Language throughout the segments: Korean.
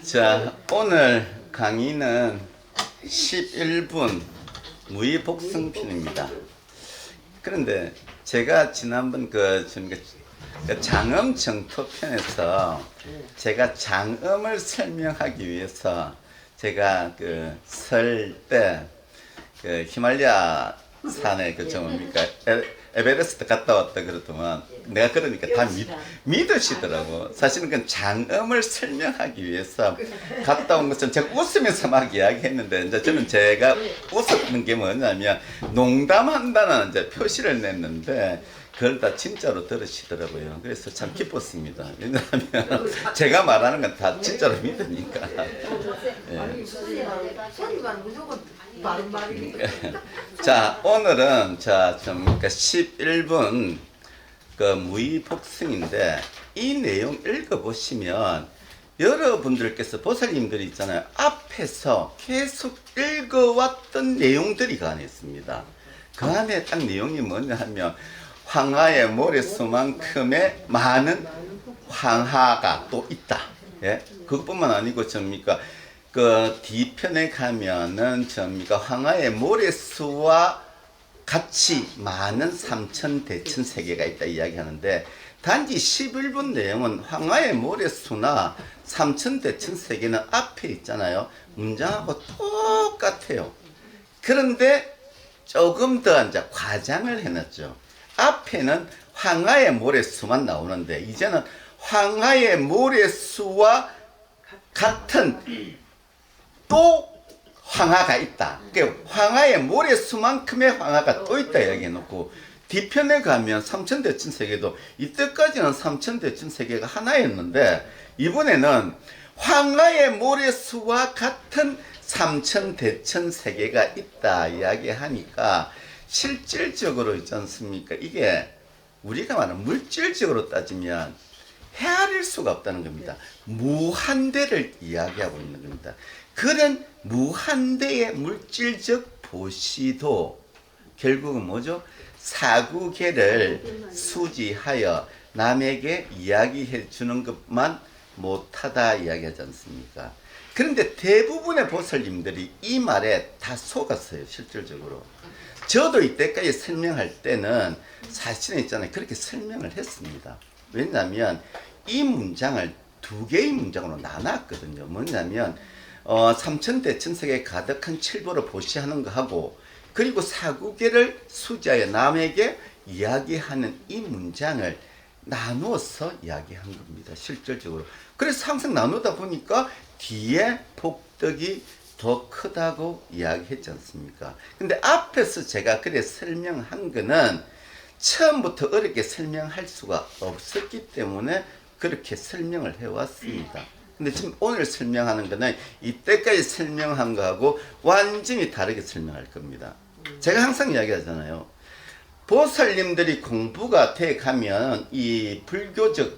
자, 오늘 강의는 11분 무의복승편입니다. 그런데 제가 지난번 그 장음 정토편에서 제가 장음을 설명하기 위해서 제가 그 설 때 그 히말라야 산에 그 뭡니까 에베레스트 갔다 왔다 그러더만 내가 그러니까 다 믿으시더라고. 사실은 그 장음을 설명하기 위해서 갔다 온 것은 제가 웃으면서 막 이야기했는데 이제 저는 제가 웃었던 게 뭐냐면 농담한다는 이제 표시를 냈는데 그걸 다 진짜로 들으시더라고요. 그래서 참 기뻤습니다. 왜냐하면 제가 말하는 건 다 진짜로 믿으니까. 예. 자, 오늘은 그러니까 11분 그 무의복승인데 이 내용 읽어보시면 여러분들께서 보살님들이 있잖아요. 앞에서 계속 읽어왔던 내용들이 그 안에 있습니다. 그 안에 딱 내용이 뭐냐 하면 황하의 모래수만큼의 많은 황하가 또 있다. 예? 그것뿐만 아니고 그 뒤편에 가면은 황하의 모래수와 같이 많은 삼천대천 세계가 있다 이야기하는데 단지 11분 내용은 황하의 모래수나 삼천대천 세계는 앞에 있잖아요. 문장하고 똑같아요. 그런데 조금 더 이제 과장을 해놨죠. 앞에는 황하의 모래수만 나오는데 이제는 황하의 모래수와 같은 또 황하가 있다. 그러니까 황하의 모래수만큼의 황하가 또 있다 이야기해놓고 뒤편에 가면 삼천대천 세계도 이때까지는 삼천대천 세계가 하나였는데 이번에는 황하의 모래수와 같은 삼천대천 세계가 있다 이야기하니까 실질적으로 있지 않습니까? 이게 우리가 말하는 물질적으로 따지면 헤아릴 수가 없다는 겁니다. 무한대를 이야기하고 있는 겁니다. 그런 무한대의 물질적 보시도 결국은 뭐죠? 사구계를 수지하여 남에게 이야기해 주는 것만 못하다 이야기하지 않습니까? 그런데 대부분의 보살님들이 이 말에 다 속았어요. 실질적으로. 저도 이때까지 설명할 때는 사실은 있잖아요. 그렇게 설명을 했습니다. 왜냐하면 이 문장을 두 개의 문장으로 나눴거든요. 뭐냐면 삼천대천세계 가득한 칠보를 보시하는 거하고 그리고 사구계를 수지하여 남에게 이야기하는 이 문장을 나누어서 이야기한 겁니다. 실질적으로. 그래서 항상 나누다 보니까 뒤에 복덕이 더 크다고 이야기했지 않습니까? 근데 앞에서 제가 그래 설명한 거는 처음부터 어렵게 설명할 수가 없었기 때문에 그렇게 설명을 해왔습니다. 근데 지금 오늘 설명하는 거는 이때까지 설명한 거하고 완전히 다르게 설명할 겁니다. 제가 항상 이야기하잖아요. 보살님들이 공부가 돼 가면 이 불교적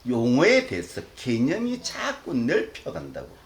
용어에 대해서 개념이 자꾸 넓혀간다고.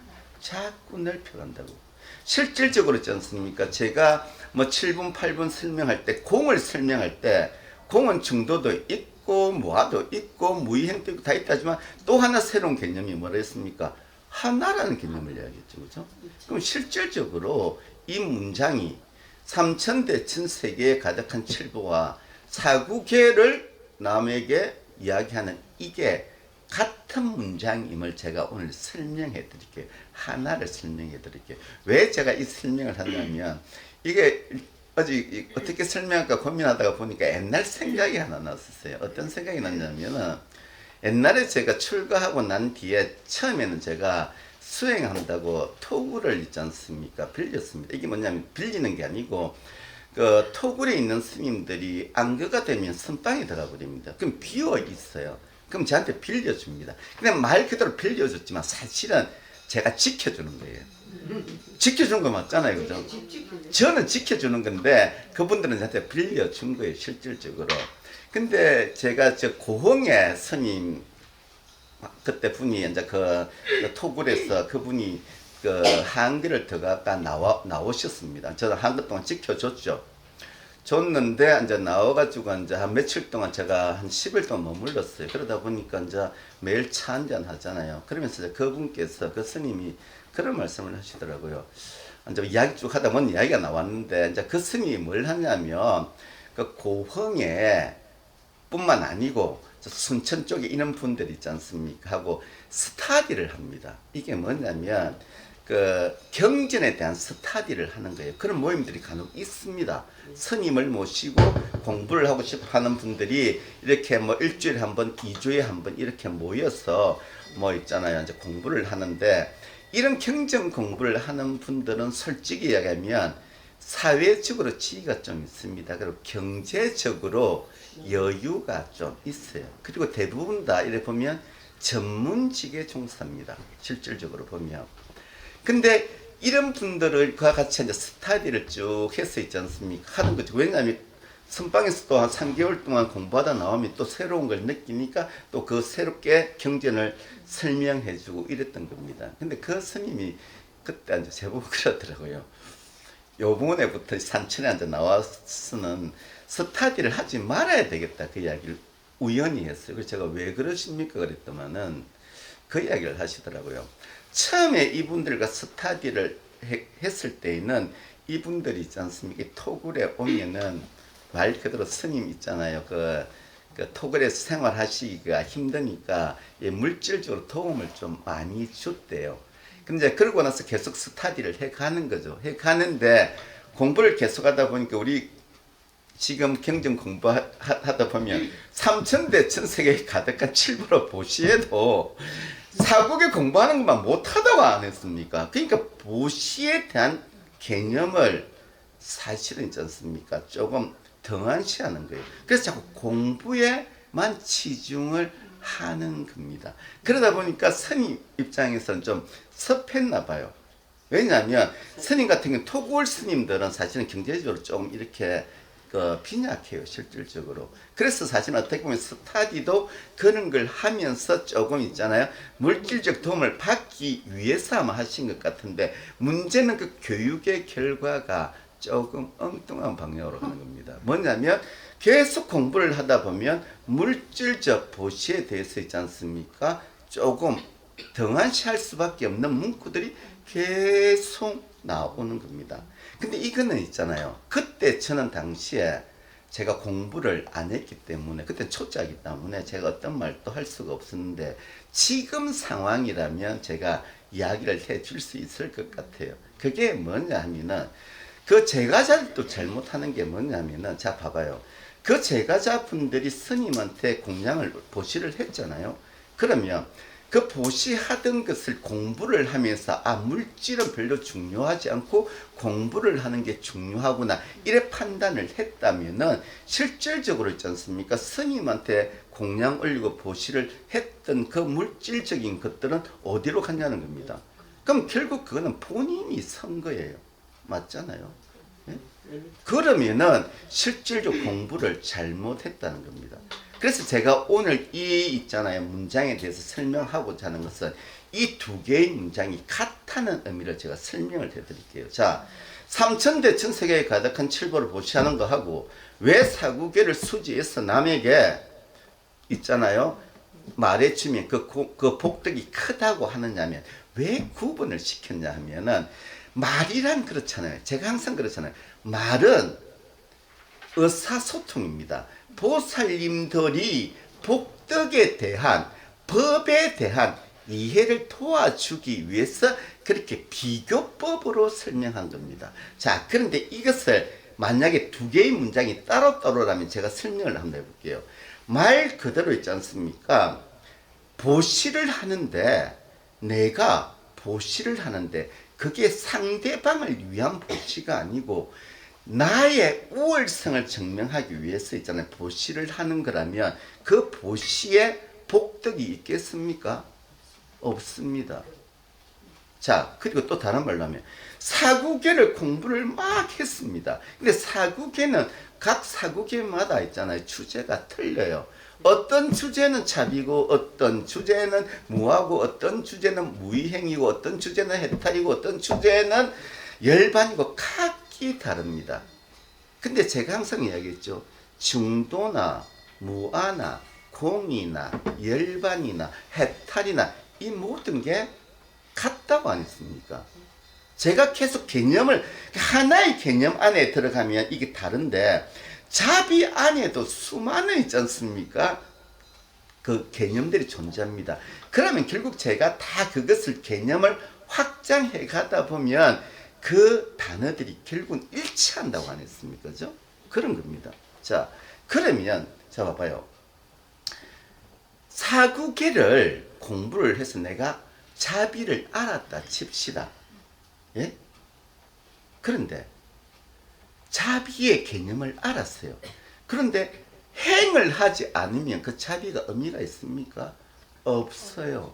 실질적으로 있지 않습니까? 제가 뭐 7분, 8분 설명할 때, 공을 설명할 때, 공은 중도도 있고, 무아도 있고, 무의행도 있고, 다 있다지만 또 하나 새로운 개념이 뭐라 했습니까? 하나라는 개념을 이야기했죠. 그죠? 그럼 실질적으로 이 문장이 삼천대천 세계에 가득한 칠보와 사구계를 남에게 이야기하는 이게 같은 문장임을 제가 오늘 설명해 드릴게요. 하나를 설명해 드릴게요. 왜 제가 이 설명을 하냐면 이게 어떻게 설명할까 고민하다가 보니까 옛날 생각이 하나 났었어요. 어떤 생각이 났냐면은 옛날에 제가 출가하고 난 뒤에 처음에는 제가 수행한다고 토구를 있지 않습니까? 빌렸습니다. 이게 뭐냐면 빌리는 게 아니고 그 토굴에 있는 스님들이 안거가 되면 선방에 들어가 버립니다. 그럼 비어 있어요. 그럼 저한테 빌려줍니다. 근데 말 그대로 빌려줬지만 사실은 제가 지켜주는 거예요. 지켜준 거 맞잖아요. 그죠? 저는 지켜주는 건데 그분들은 저한테 빌려준 거예요. 실질적으로. 근데 제가 고흥의 스님 그때 분이 이제 그 토굴에서 그분이 그 한글을 들어갔다 나오셨습니다. 저는 한글 동안 지켜줬죠. 줬는데 이제 나와가지고 이제 한 며칠 동안 제가 한 10일 동안 머물렀어요. 그러다 보니까 이제 매일 차 한잔 하잖아요. 그러면서 이제 그분께서 그 스님이 그런 말씀을 하시더라고요. 이제 이야기 쭉 하다 보니 이야기가 나왔는데 이제 그 스님이 뭘 하냐면 그 고흥에 뿐만 아니고 순천 쪽에 이런 분들 있지 않습니까? 하고 스터디를 합니다. 이게 뭐냐면 그 경전에 대한 스터디를 하는 거예요. 그런 모임들이 간혹 있습니다. 스님을 모시고 공부를 하고 싶어 하는 분들이 이렇게 뭐 일주일에 한 번, 2주에 한 번 이렇게 모여서 뭐 있잖아요. 이제 공부를 하는데 이런 경전 공부를 하는 분들은 솔직히 이야기하면 사회적으로 지위가 좀 있습니다. 그리고 경제적으로 여유가 좀 있어요. 그리고 대부분 다 이래 보면 전문직에 종사합니다. 실질적으로 보면. 근데 이런 분들과 같이 이제 스터디를 쭉 해서 있지 않습니까? 하는 거죠. 왜냐하면 선방에서 또 한 3개월 동안 공부하다 나오면 또 새로운 걸 느끼니까 또 그 새롭게 경전을 설명해주고 이랬던 겁니다. 근데 그 스님이 그때 이제 제보고 그러더라고요. 요번에부터 산천에 앉아 나와서는 스터디를 하지 말아야 되겠다. 그 이야기를 우연히 했어요. 그래서 제가 왜 그러십니까? 그랬더만은 그 이야기를 하시더라고요. 처음에 이분들과 스터디를 했을 때에는 이분들이 있지 않습니까? 토굴에 오면은 말 그대로 스님 있잖아요. 그 토굴에서 생활하시기가 힘드니까 물질적으로 도움을 좀 많이 줬대요. 근데 그러고 나서 계속 스터디를 해가는 거죠. 해가는데 공부를 계속하다 보니까 우리 지금 경전 공부하다 보면 삼천대천세계에 가득한 칠보로 보시에도 사국에 공부하는 것만 못하다고 안 했습니까? 그러니까 보시에 대한 개념을 사실은 있지 않습니까? 조금 등한시하는 거예요. 그래서 자꾸 공부에만 치중을 하는 겁니다. 그러다 보니까 스님 입장에서는 좀 섭했나 봐요. 왜냐하면 스님 같은 경우 토굴 스님들은 사실은 경제적으로 좀 이렇게 빈약해요, 실질적으로. 그래서 사실 어떻게 보면 스터디도 그런 걸 하면서 조금 있잖아요. 물질적 도움을 받기 위해서 아마 하신 것 같은데 문제는 그 교육의 결과가 조금 엉뚱한 방향으로 가는 겁니다. 뭐냐면 계속 공부를 하다 보면 물질적 보시에 대해서 있지 않습니까? 조금 등한시할 수밖에 없는 문구들이 계속 나오는 겁니다. 근데 이거는 있잖아요. 그때 저는 당시에 제가 공부를 안 했기 때문에 그때 초짜이기 때문에 제가 어떤 말도 할 수가 없었는데 지금 상황이라면 제가 이야기를 해줄 수 있을 것 같아요. 그게 뭐냐 하면은 그 제가자들도 잘못하는 게 뭐냐면은 자 봐봐요. 그 제가자분들이 스님한테 공양을 보시를 했잖아요. 그러면 그 보시하던 것을 공부를 하면서 물질은 별로 중요하지 않고 공부를 하는 게 중요하구나 이래 판단을 했다면은 실질적으로 있지 않습니까? 스님한테 공양 올리고 보시를 했던 그 물질적인 것들은 어디로 갔냐는 겁니다. 그럼 결국 그거는 본인이 선 거예요. 맞잖아요. 예? 그러면은 실질적 공부를 잘못했다는 겁니다. 그래서 제가 오늘 이 있잖아요. 문장에 대해서 설명하고자 하는 것은 이 두 개의 문장이 같다는 의미를 제가 설명을 해드릴게요. 자, 삼천대천세계에 가득한 칠보를 보시하는 거 하고 왜 사구계를 수지해서 남에게 있잖아요. 말해주면 그 복덕이 크다고 하느냐면 왜 구분을 시켰냐 하면은 말이란 그렇잖아요. 제가 항상 그렇잖아요. 말은 의사소통입니다. 보살님들이 복덕에 대한 법에 대한 이해를 도와주기 위해서 그렇게 비교법으로 설명한 겁니다. 자, 그런데 이것을 만약에 두 개의 문장이 따로따로라면 제가 설명을 한번 해볼게요. 말 그대로 있지 않습니까? 보시를 하는데 내가 보시를 하는데 그게 상대방을 위한 보시가 아니고 나의 우월성을 증명하기 위해서 있잖아요. 보시를 하는 거라면 그 보시에 복덕이 있겠습니까? 없습니다. 자, 그리고 또 다른 말로 하면 사구계를 공부를 막 했습니다. 근데 사구계는 각 사구계마다 있잖아요. 주제가 틀려요. 어떤 주제는 잡이고 어떤 주제는 무하고 어떤 주제는 무의행이고 어떤 주제는 해탈이고 어떤 주제는 열반이고 각기 다릅니다. 근데 제가 항상 이야기했죠. 중도나 무아나 공이나 열반이나 해탈이나 이 모든 게 같다고 안 했습니까? 제가 계속 개념을 하나의 개념 안에 들어가면 이게 다른데 자비 안에도 수많은 있지 않습니까? 그 개념들이 존재합니다. 그러면 결국 제가 다 그것을 개념을 확장해 가다 보면 그 단어들이 결국은 일치한다고 안 했습니까? 그죠? 그런 겁니다. 자, 그러면 자 봐봐요. 사구계를 공부를 해서 내가 자비를 알았다 칩시다. 예? 그런데 자비의 개념을 알았어요. 그런데 행을 하지 않으면 그 자비가 의미가 있습니까? 없어요.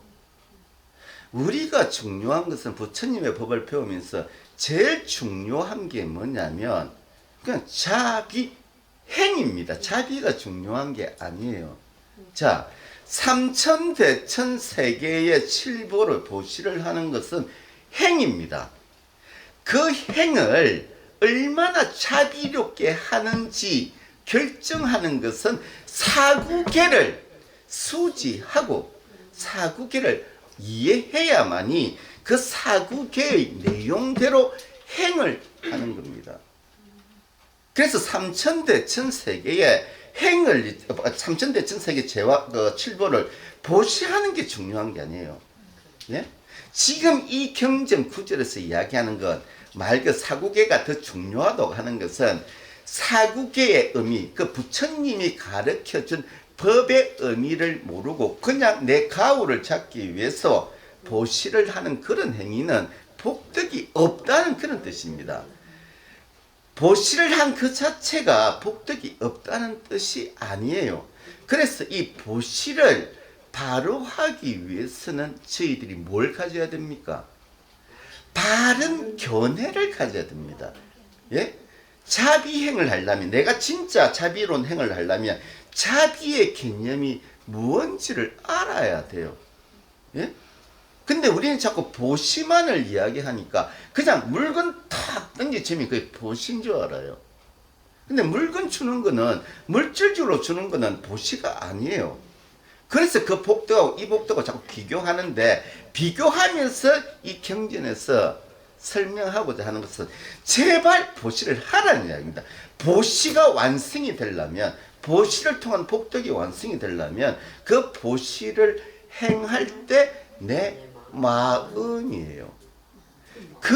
우리가 중요한 것은 부처님의 법을 배우면서 제일 중요한 게 뭐냐면 그냥 자비 행입니다. 자비가 중요한 게 아니에요. 자, 삼천대천 세계의 칠보를 보시를 하는 것은 행입니다. 그 행을 얼마나 자비롭게 하는지 결정하는 것은 사구계를 수지하고 사구계를 이해해야만이 그 사구계의 내용대로 행을 하는 겁니다. 그래서 삼천대천 세계의 행을, 삼천대천 세계 제와 칠보를 보시하는 게 중요한 게 아니에요. 예? 지금 이 경전 구절에서 이야기하는 것, 말 그 사구계가 더 중요하다고 하는 것은 사구계의 의미, 그 부처님이 가르쳐준 법의 의미를 모르고 그냥 내 가오를 잡기 위해서 보시를 하는 그런 행위는 복덕이 없다는 그런 뜻입니다. 보시를 한 그 자체가 복덕이 없다는 뜻이 아니에요. 그래서 이 보시를 바로 하기 위해서는 저희들이 뭘 가져야 됩니까? 바른 견해를 가져야 됩니다. 예? 자비행을 하려면, 내가 진짜 자비로운 행을 하려면 자비의 개념이 무언지를 알아야 돼요. 예? 근데 우리는 자꾸 보시만을 이야기하니까 그냥 물건 탁 던지치면 그게 보시인 줄 알아요. 근데 물건 주는 거는, 물질적으로 주는 거는 보시가 아니에요. 그래서 그 복덕하고 이 복덕하고 자꾸 비교하는데, 비교하면서 이 경전에서 설명하고자 하는 것은 제발 보시를 하라는 이야기입니다. 보시가 완성이 되려면, 보시를 통한 복덕이 완성이 되려면 그 보시를 행할 때 내 마음이에요. 그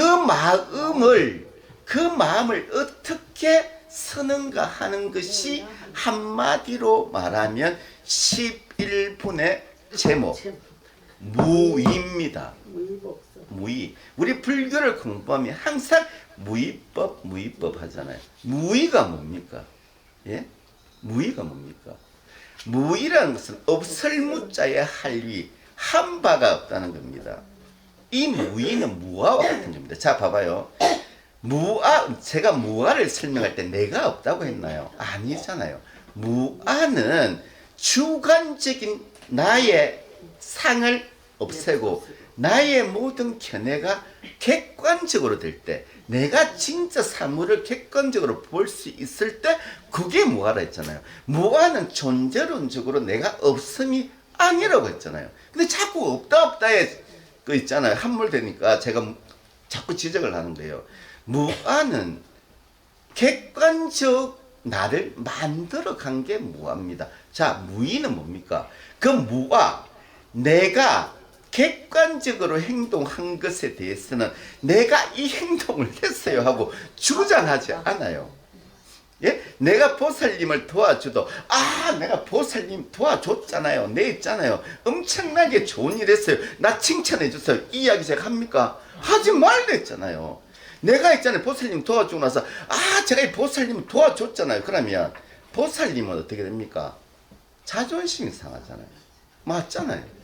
마음을 어떻게 쓰는가 하는 것이 한마디로 말하면 11분의 제목 무의입니다. 무의. 우리 불교를 공부하면 항상 무의법 하잖아요. 무의가 뭡니까? 예? 무의가 뭡니까? 무의라는 것은 없을 무자의 할위, 한 바가 없다는 겁니다. 이 무의는 무아와 같은 겁니다. 자, 봐봐요. 무아, 제가 무아를 설명할 때 내가 없다고 했나요? 아니잖아요. 무아는 주관적인 나의 상을 없애고 나의 모든 견해가 객관적으로 될 때, 내가 진짜 사물을 객관적으로 볼 수 있을 때 그게 무아라 했잖아요. 무아는 존재론적으로 내가 없음이 아니라고 했잖아요. 근데 자꾸 없다에 그 있잖아요. 함몰되니까 제가 자꾸 지적을 하는데요. 무아는 객관적 나를 만들어 간 게 무아입니다. 자, 무의는 뭡니까? 그 무아, 내가 객관적으로 행동한 것에 대해서는 내가 이 행동을 했어요 하고 주장하지 않아요. 예? 내가 보살님을 도와줘도, 내가 보살님 도와줬잖아요. 있잖아요. 엄청나게 좋은 일 했어요. 나 칭찬해 주세요. 이 이야기 제가 합니까? 하지 말라 했잖아요. 내가 있잖아요. 보살님 도와주고 나서, 제가 이 보살님 도와줬잖아요. 그러면 보살님은 어떻게 됩니까? 자존심이 상하잖아요. 맞잖아요.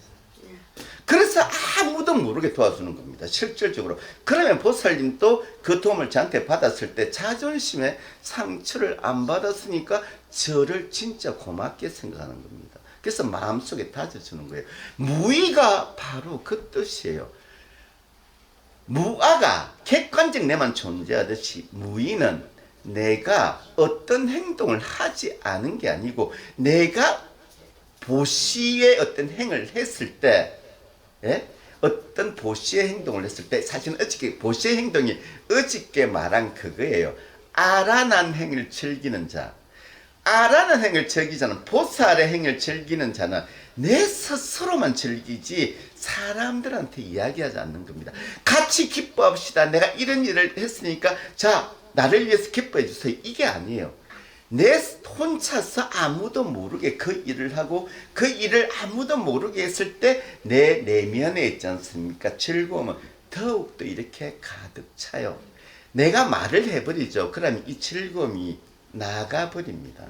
그래서 아무도 모르게 도와주는 겁니다. 실질적으로. 그러면 보살님도 그 도움을 저한테 받았을 때 자존심에 상처를 안 받았으니까 저를 진짜 고맙게 생각하는 겁니다. 그래서 마음속에 다져주는 거예요. 무의가 바로 그 뜻이에요. 무아가 객관적 내만 존재하듯이 무의는 내가 어떤 행동을 하지 않은 게 아니고 내가 보시의 어떤 행을 했을 때, 예? 어떤 보시의 행동을 했을 때 사실은 어저께 보시의 행동이 어저께 말한 그거예요. 아란한 행을 즐기는 자, 아라는 행을 즐기자는 보살의 행을 즐기는 자는 내 스스로만 즐기지 사람들한테 이야기하지 않는 겁니다. 같이 기뻐합시다. 내가 이런 일을 했으니까 자 나를 위해서 기뻐해 주세요. 이게 아니에요. 내 혼자서 아무도 모르게 그 일을 하고 그 일을 아무도 모르게 했을 때 내 내면에 있지 않습니까? 즐거움은 더욱더 이렇게 가득 차요. 내가 말을 해버리죠. 그러면 이 즐거움이 나가버립니다.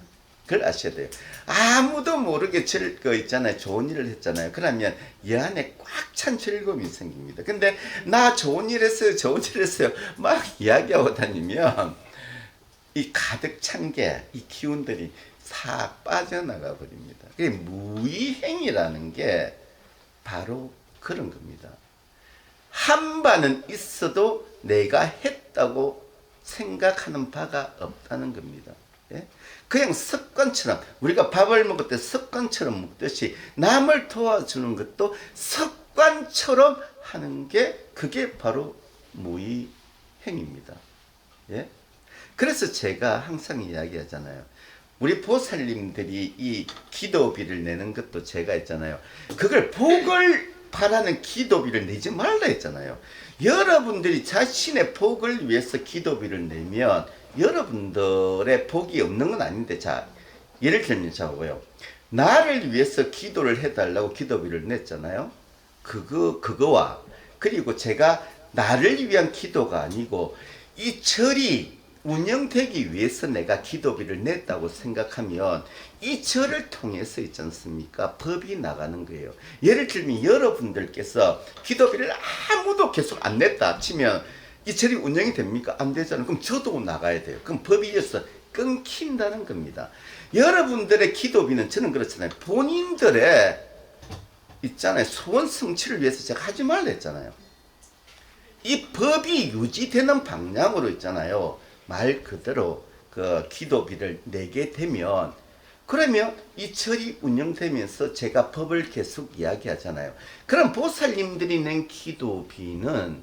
그걸 아셔야 돼요. 아무도 모르게 있잖아요. 좋은 일을 했잖아요. 그러면 이 안에 꽉 찬 즐거움이 생깁니다. 근데 나 좋은 일 했어요. 좋은 일 했어요. 막 이야기하고 다니면 이 가득 찬 게 이 기운들이 싹 빠져나가 버립니다. 그게 무의행이라는 게 바로 그런 겁니다. 한 바는 있어도 내가 했다고 생각하는 바가 없다는 겁니다. 예? 그냥 습관처럼 우리가 밥을 먹을 때 습관처럼 먹듯이 남을 도와주는 것도 습관처럼 하는 게 그게 바로 무의행입니다. 예? 그래서 제가 항상 이야기하잖아요. 우리 보살님들이 이 기도비를 내는 것도 제가 했잖아요. 그걸 복을 바라는 기도비를 내지 말라 했잖아요. 여러분들이 자신의 복을 위해서 기도비를 내면 여러분들의 복이 없는 건 아닌데, 자, 예를 들면 자고요. 나를 위해서 기도를 해달라고 기도비를 냈잖아요. 그거와 그리고 제가 나를 위한 기도가 아니고 이 절이 운영되기 위해서 내가 기도비를 냈다고 생각하면 이 절을 통해서 있지 않습니까? 법이 나가는 거예요. 예를 들면 여러분들께서 기도비를 아무도 계속 안 냈다 치면 이 절이 운영이 됩니까? 안 되잖아요. 그럼 저도 나가야 돼요. 그럼 법이 있어서 끊긴다는 겁니다. 여러분들의 기도비는 저는 그렇잖아요. 본인들의 있잖아요. 소원 성취를 위해서 제가 하지 말라 했잖아요. 이 법이 유지되는 방향으로 있잖아요. 말 그대로 그 기도비를 내게 되면 그러면 이 절이 운영되면서 제가 법을 계속 이야기하잖아요. 그럼 보살님들이 낸 기도비는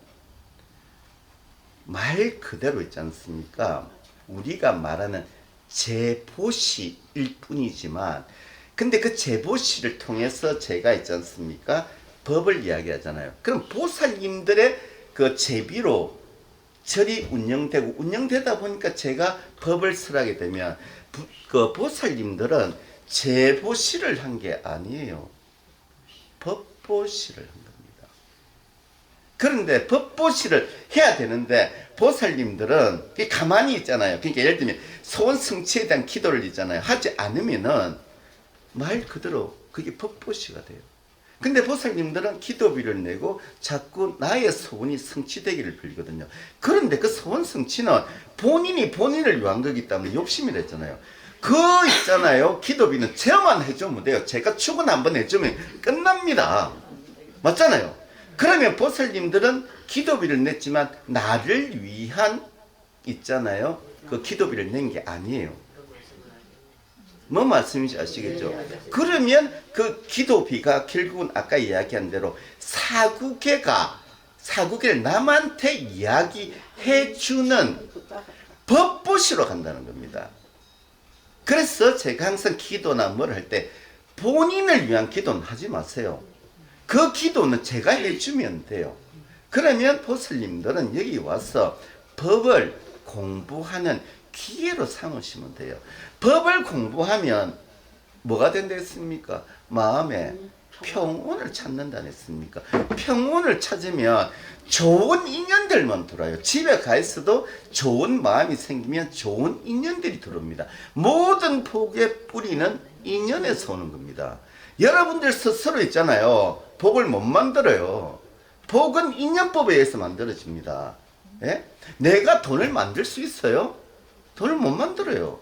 말 그대로 있지 않습니까? 우리가 말하는 제보시일 뿐이지만 근데 그 제보시를 통해서 제가 있지 않습니까? 법을 이야기하잖아요. 그럼 보살님들의 그 제비로 절이 운영되고 운영되다 보니까 제가 법을 설하게 되면 그 보살님들은 제보시를 한 게 아니에요. 법보시를 한 겁니다. 그런데 법보시를 해야 되는데 보살님들은 가만히 있잖아요. 그러니까 예를 들면 소원 성취에 대한 기도를 있잖아요. 하지 않으면은 말 그대로 그게 법보시가 돼요. 근데 보살님들은 기도비를 내고 자꾸 나의 소원이 성취되기를 빌거든요. 그런데 그 소원 성취는 본인이 본인을 위한 거기 때문에 욕심이 됐잖아요. 그 있잖아요. 기도비는 제만 해주면 돼요. 제가 축은 한번 해주면 끝납니다. 맞잖아요. 그러면 보살님들은 기도비를 냈지만 나를 위한 있잖아요. 그 기도비를 낸 게 아니에요. 뭐 말씀인지 아시겠죠? 그러면 그 기도비가 결국은 아까 이야기한 대로 사구계를 남한테 이야기해주는 법보시로 간다는 겁니다. 그래서 제가 항상 기도나 뭘 할 때 본인을 위한 기도는 하지 마세요. 그 기도는 제가 해주면 돼요. 그러면 보살님들은 여기 와서 법을 공부하는 기회로 삼으시면 돼요. 법을 공부하면 뭐가 된다 했습니까? 마음에 평온을 찾는다 했습니까? 평온을 찾으면 좋은 인연들만 들어와요. 집에 가 있어도 좋은 마음이 생기면 좋은 인연들이 들어옵니다. 모든 복의 뿌리는 인연에서 오는 겁니다. 여러분들 스스로 있잖아요. 복을 못 만들어요. 복은 인연법에 의해서 만들어집니다. 예? 내가 돈을 만들 수 있어요? 돈을 못 만들어요.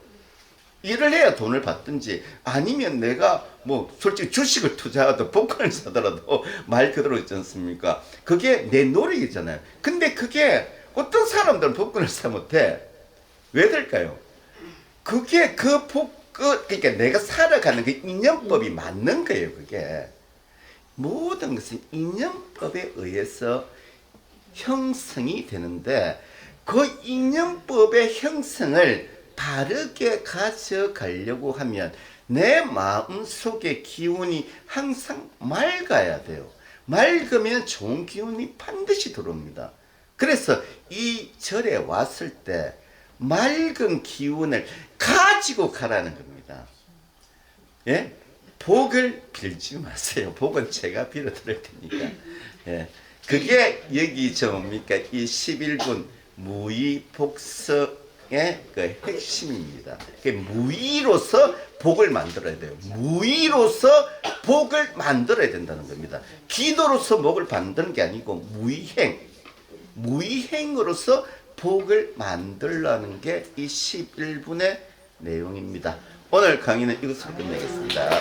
일을 해야 돈을 받든지 아니면 내가 뭐 솔직히 주식을 투자하든 복권을 사더라도 말 그대로 있지 않습니까? 그게 내 노력이잖아요. 근데 그게 어떤 사람들은 복권을 사 못해. 왜 될까요? 그게 그러니까 내가 살아가는 그 인연법이 맞는 거예요, 그게. 모든 것은 인연법에 의해서 형성이 되는데, 그 인연법의 형성을 바르게 가져가려고 하면 내 마음속의 기운이 항상 맑아야 돼요. 맑으면 좋은 기운이 반드시 들어옵니다. 그래서 이 절에 왔을 때 맑은 기운을 가지고 가라는 겁니다. 예? 복을 빌지 마세요. 복은 제가 빌어드릴 테니까. 예. 그게 여기 뭡니까? 이 11분 무의복석의 그 핵심입니다. 무의로서 복을 만들어야 돼요. 무의로서 복을 만들어야 된다는 겁니다. 기도로서 복을 만드는 게 아니고 무의행으로서 복을 만들라는 게 이 11분의 내용입니다. 오늘 강의는 이것으로 끝내겠습니다.